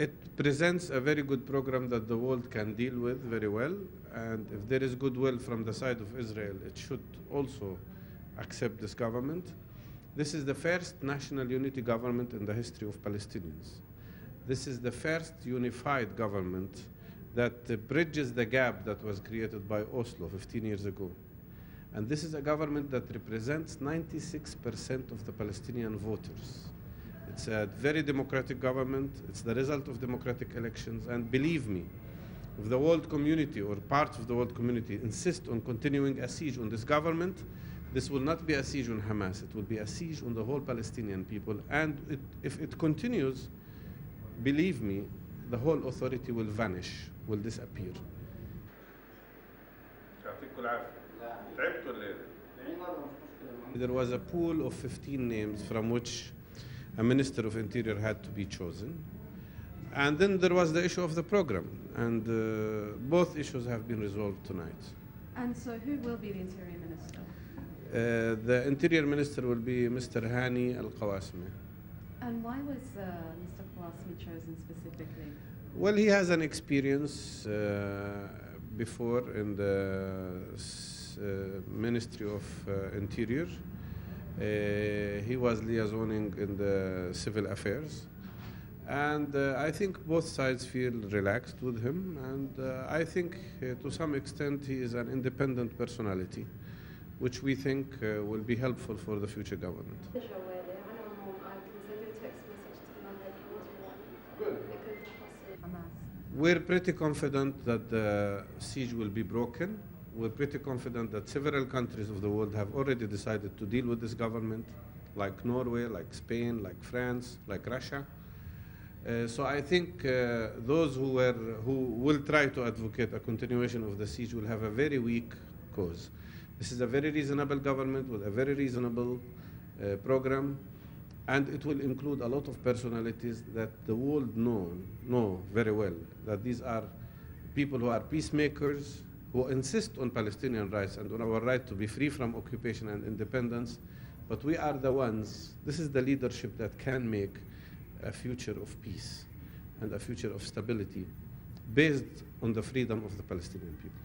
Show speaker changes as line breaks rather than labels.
It presents a very good program that the world can deal with very well, and if there is goodwill from the side of Israel, it should also accept this government. This is the first national unity government in the history of Palestinians. This is the first unified government that bridges the gap that was created by Oslo 15 years ago. And this is a government that represents 96% of the Palestinian voters. It's a very democratic government. It's the result of democratic elections. And believe me, if the world community or parts of the world community insist on continuing a siege on this government, this will not be a siege on Hamas. It will be a siege on the whole Palestinian people. And if it continues, believe me, the whole authority will vanish, will disappear. There was a pool of 15 names from which a Minister of Interior had to be chosen. And then there was the issue of the program. And both issues have been resolved tonight.
And so who will be the Interior Minister?
The Interior Minister will be Mr. Hani Al-Qawasmi.
And why was Mr. Qawasmi chosen specifically?
Well, he has an experience before in the Ministry of Interior. He was liaisoning in the civil affairs. And I think both sides feel relaxed with him. And I think to some extent he is an independent personality, which we think will be helpful for the future government. We're pretty confident that the siege will be broken. We're pretty confident that several countries of the world have already decided to deal with this government, like Norway, like Spain, like France, like Russia. So I think those who will try to advocate a continuation of the siege will have a very weak cause. This is a very reasonable government with a very reasonable program, and it will include a lot of personalities that the world know very well, that these are people who are peacemakers, who insist on Palestinian rights and on our right to be free from occupation and independence. But we are the ones, this is the leadership that can make a future of peace and a future of stability based on the freedom of the Palestinian people.